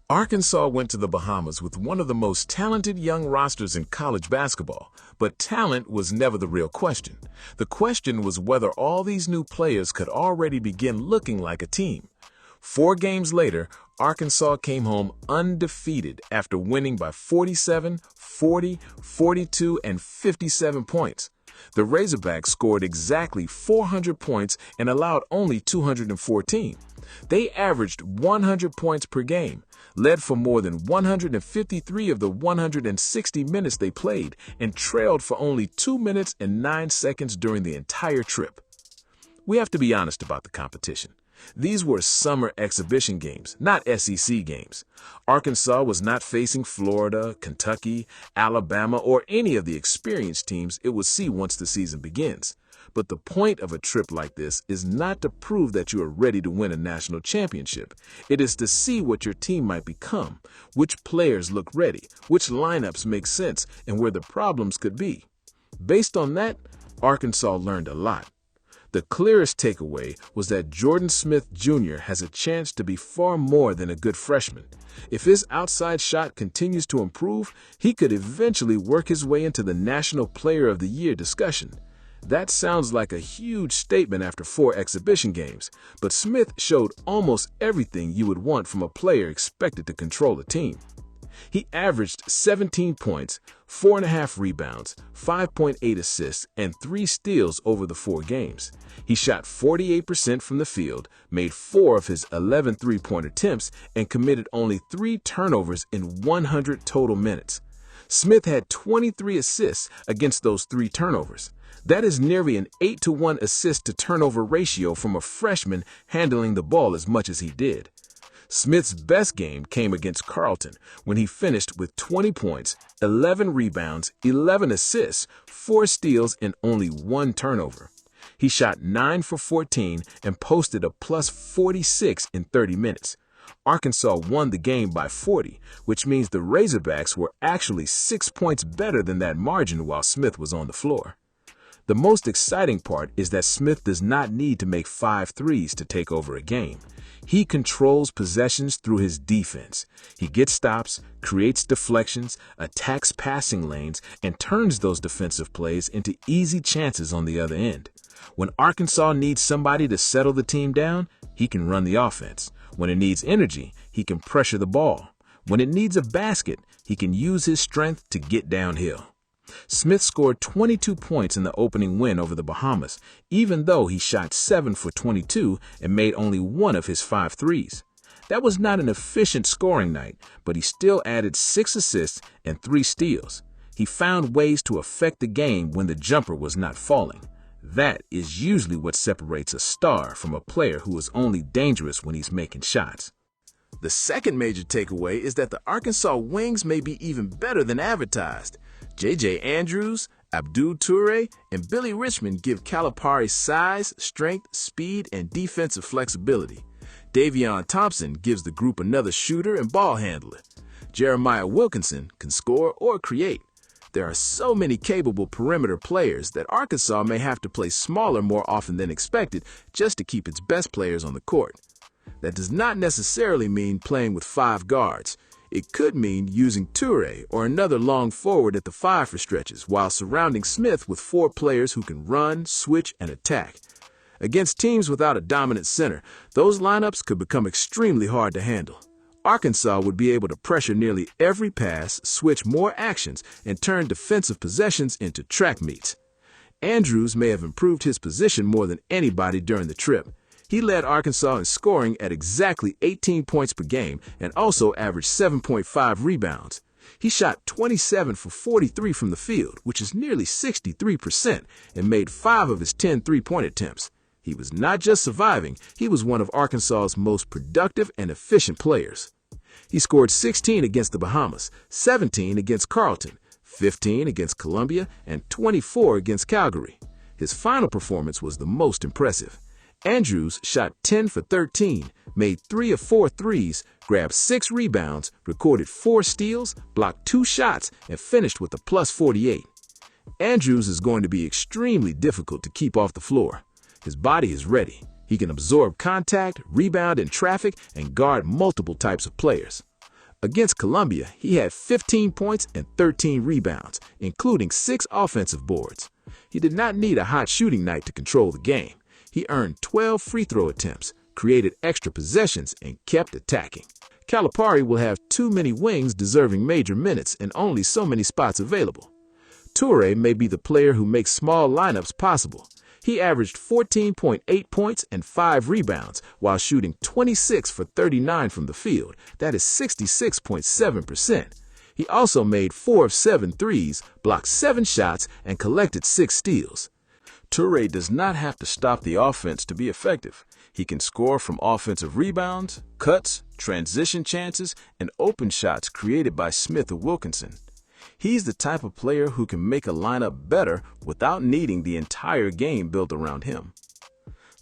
Arkansas went to the Bahamas with one of the most talented young rosters in college basketball, but talent was never the real question. The question was whether all these new players could already begin looking like a team. 4 games later, Arkansas came home undefeated after winning by 47, 40, 42, and 57 points. The Razorbacks scored exactly 400 points and allowed only 214. They averaged 100 points per game, led for more than 153 of the 160 minutes they played, and trailed for only 2 minutes and 9 seconds during the entire trip. We have to be honest about the competition. These were summer exhibition games, not SEC games. Arkansas was not facing Florida, Kentucky, Alabama, or any of the experienced teams it will see once the season begins. But the point of a trip like this is not to prove that you are ready to win a national championship. It is to see what your team might become, which players look ready, which lineups make sense, and where the problems could be. Based on that, Arkansas learned a lot. The clearest takeaway was that Jordan Smith Jr. has a chance to be far more than a good freshman. If his outside shot continues to improve, he could eventually work his way into the National Player of the Year discussion. That sounds like a huge statement after 4 exhibition games, but Smith showed almost everything you would want from a player expected to control a team. He averaged 17 points, 4.5 rebounds, 5.8 assists, and 3 steals over the 4 games. He shot 48% from the field, made 4 of his 11 three-point attempts, and committed only 3 turnovers in 100 total minutes. Smith had 23 assists against those 3 turnovers. That is nearly an 8-to-1 assist-to-turnover ratio from a freshman handling the ball as much as he did. Smith's best game came against Carleton when he finished with 20 points, 11 rebounds, 11 assists, 4 steals, and only 1 turnover. He shot 9 for 14 and posted a plus 46 in 30 minutes. Arkansas won the game by 40, which means the Razorbacks were actually 6 points better than that margin while Smith was on the floor. The most exciting part is that Smith does not need to make 5 threes to take over a game. He controls possessions through his defense. He gets stops, creates deflections, attacks passing lanes, and turns those defensive plays into easy chances on the other end. When Arkansas needs somebody to settle the team down, he can run the offense. When it needs energy, he can pressure the ball. When it needs a basket, he can use his strength to get downhill. Smith scored 22 points in the opening win over the Bahamas, even though he shot 7 for 22 and made only 1 of his 5 threes. That was not an efficient scoring night, but he still added 6 assists and 3 steals. He found ways to affect the game when the jumper was not falling. That is usually what separates a star from a player who is only dangerous when he's making shots. The second major takeaway is that the Arkansas wings may be even better than advertised. J.J. Andrews, Abdou Toure, and Billy Richmond give Calipari size, strength, speed, and defensive flexibility. Davion Thompson gives the group another shooter and ball handler. Jeremiah Wilkinson can score or create. There are so many capable perimeter players that Arkansas may have to play smaller more often than expected just to keep its best players on the court. That does not necessarily mean playing with 5 guards. It could mean using Toure or another long forward at the 5 for stretches while surrounding Smith with 4 players who can run, switch, and attack. Against teams without a dominant center, those lineups could become extremely hard to handle. Arkansas would be able to pressure nearly every pass, switch more actions, and turn defensive possessions into track meets. Andrews may have improved his position more than anybody during the trip. He led Arkansas in scoring at exactly 18 points per game and also averaged 7.5 rebounds. He shot 27 for 43 from the field, which is nearly 63%, and made 5 of his 10 three-point attempts. He was not just surviving, he was one of Arkansas's most productive and efficient players. He scored 16 against the Bahamas, 17 against Carleton, 15 against Columbia, and 24 against Calgary. His final performance was the most impressive. Andrews shot 10 for 13, made 3 of 4 threes, grabbed 6 rebounds, recorded 4 steals, blocked 2 shots, and finished with a plus 48. Andrews is going to be extremely difficult to keep off the floor. His body is ready. He can absorb contact, rebound in traffic, and guard multiple types of players. Against Colombia, he had 15 points and 13 rebounds, including 6 offensive boards. He did not need a hot shooting night to control the game. He earned 12 free throw attempts, created extra possessions, and kept attacking. Calipari will have too many wings deserving major minutes and only so many spots available. Toure may be the player who makes small lineups possible. He averaged 14.8 points and 5 rebounds while shooting 26 for 39 from the field. That is 66.7%. He also made 4 of 7 threes, blocked 7 shots, and collected 6 steals. Toure does not have to stop the offense to be effective. He can score from offensive rebounds, cuts, transition chances, and open shots created by Smith or Wilkinson. He's the type of player who can make a lineup better without needing the entire game built around him.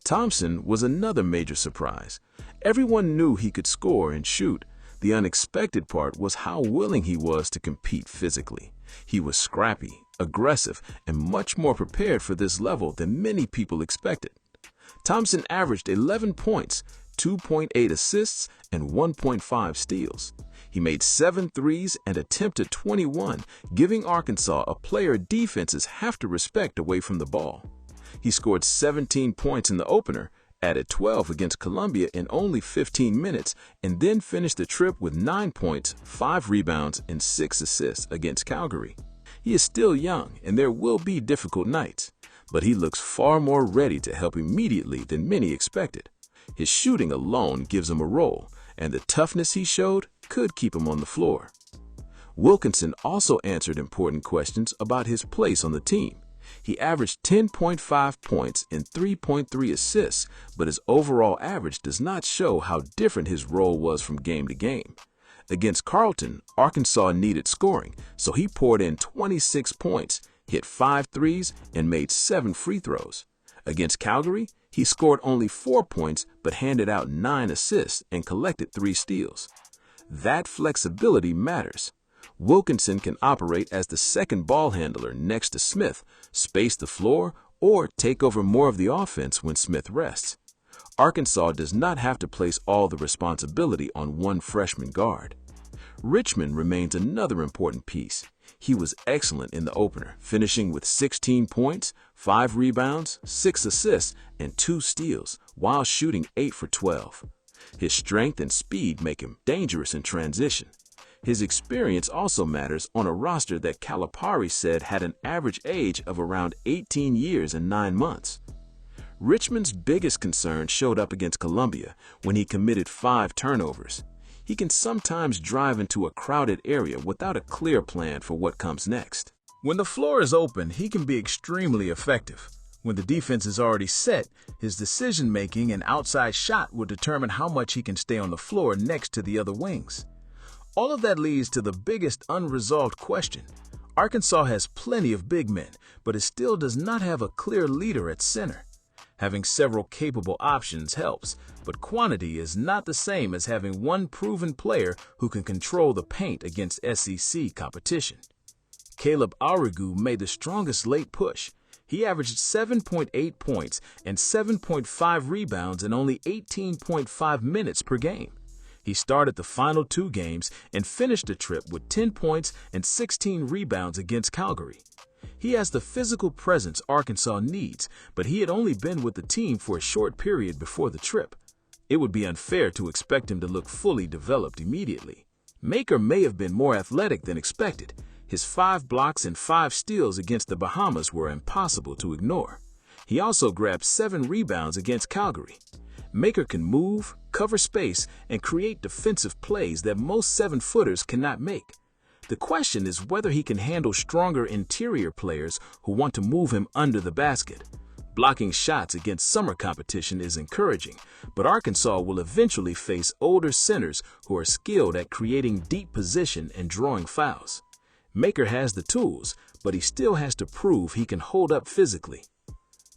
Thompson was another major surprise. Everyone knew he could score and shoot. The unexpected part was how willing he was to compete physically. He was scrappy, aggressive, and much more prepared for this level than many people expected. Thompson averaged 11 points, 2.8 assists, and 1.5 steals. He made 7 threes and attempted 21, giving Arkansas a player defenses have to respect away from the ball. He scored 17 points in the opener, added 12 against Colombia in only 15 minutes, and then finished the trip with 9 points, 5 rebounds, and 6 assists against Calgary. He is still young, and there will be difficult nights, but he looks far more ready to help immediately than many expected. His shooting alone gives him a role, and the toughness he showed could keep him on the floor. Wilkinson also answered important questions about his place on the team. He averaged 10.5 points and 3.3 assists, but his overall average does not show how different his role was from game to game. Against Carleton, Arkansas needed scoring, so he poured in 26 points, hit 5 threes, and made 7 free throws. Against Calgary, he scored only 4 points but handed out 9 assists and collected 3 steals. That flexibility matters. Wilkinson can operate as the second ball handler next to Smith, space the floor, or take over more of the offense when Smith rests. Arkansas does not have to place all the responsibility on one freshman guard. Richmond remains another important piece. He was excellent in the opener, finishing with 16 points, 5 rebounds, 6 assists, and 2 steals, while shooting 8 for 12. His strength and speed make him dangerous in transition. His experience also matters on a roster that Calipari said had an average age of around 18 years and 9 months. Richmond's biggest concern showed up against Columbia when he committed 5 turnovers. He can sometimes drive into a crowded area without a clear plan for what comes next. When the floor is open, he can be extremely effective. When the defense is already set, his decision-making and outside shot will determine how much he can stay on the floor next to the other wings. All of that leads to the biggest unresolved question. Arkansas has plenty of big men, but it still does not have a clear leader at center. Having several capable options helps, but quantity is not the same as having one proven player who can control the paint against SEC competition. Caleb Ourigou made the strongest late push. He averaged 7.8 points and 7.5 rebounds in only 18.5 minutes per game. He started the final 2 games and finished the trip with 10 points and 16 rebounds against Calgary. He has the physical presence Arkansas needs, but he had only been with the team for a short period before the trip. It would be unfair to expect him to look fully developed immediately. Maker may have been more athletic than expected. His 5 blocks and 5 steals against the Bahamas were impossible to ignore. He also grabbed 7 rebounds against Calgary. Maker can move, cover space, and create defensive plays that most 7-footers cannot make. The question is whether he can handle stronger interior players who want to move him under the basket. Blocking shots against summer competition is encouraging, but Arkansas will eventually face older centers who are skilled at creating deep position and drawing fouls. Maker has the tools, but he still has to prove he can hold up physically.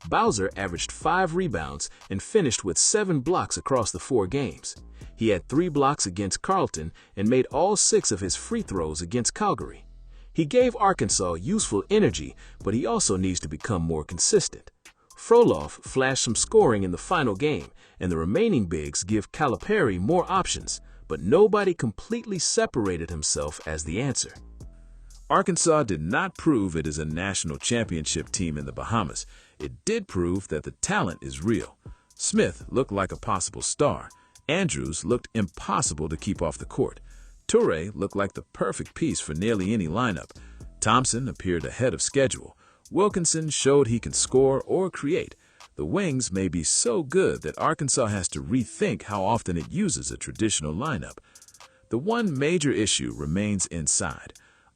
Bowser averaged 5 rebounds and finished with 7 blocks across the 4 games. He had 3 blocks against Carleton and made all 6 of his free throws against Calgary. He gave Arkansas useful energy, but he also needs to become more consistent. Frolov flashed some scoring in the final game, and the remaining bigs give Calipari more options, but nobody completely separated himself as the answer. Arkansas did not prove it is a national championship team in the Bahamas. It did prove that the talent is real. Smith looked like a possible star. Andrews looked impossible to keep off the court. Toure looked like the perfect piece for nearly any lineup. Thompson appeared ahead of schedule. Wilkinson showed he can score or create. The wings may be so good that Arkansas has to rethink how often it uses a traditional lineup. The one major issue remains inside.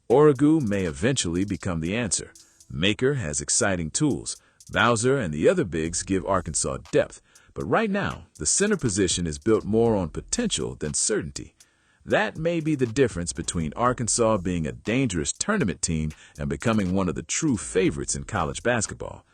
Ourigou may eventually become the answer. Maker has exciting tools. Bowser and the other bigs give Arkansas depth. But right now, the center position is built more on potential than certainty. That may be the difference between Arkansas being a dangerous tournament team and becoming one of the true favorites in college basketball.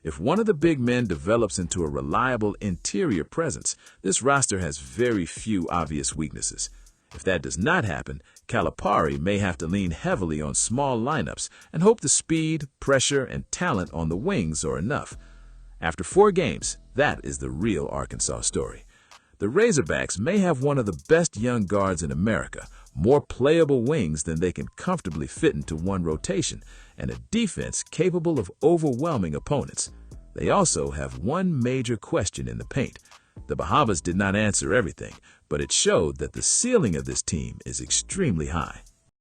If one of the big men develops into a reliable interior presence, this roster has very few obvious weaknesses. If that does not happen, Calipari may have to lean heavily on small lineups and hope the speed, pressure, and talent on the wings are enough. After 4 games, that is the real Arkansas story. The Razorbacks may have one of the best young guards in America, more playable wings than they can comfortably fit into one rotation, and a defense capable of overwhelming opponents. They also have one major question in the paint. The Bahamas did not answer everything, but it showed that the ceiling of this team is extremely high.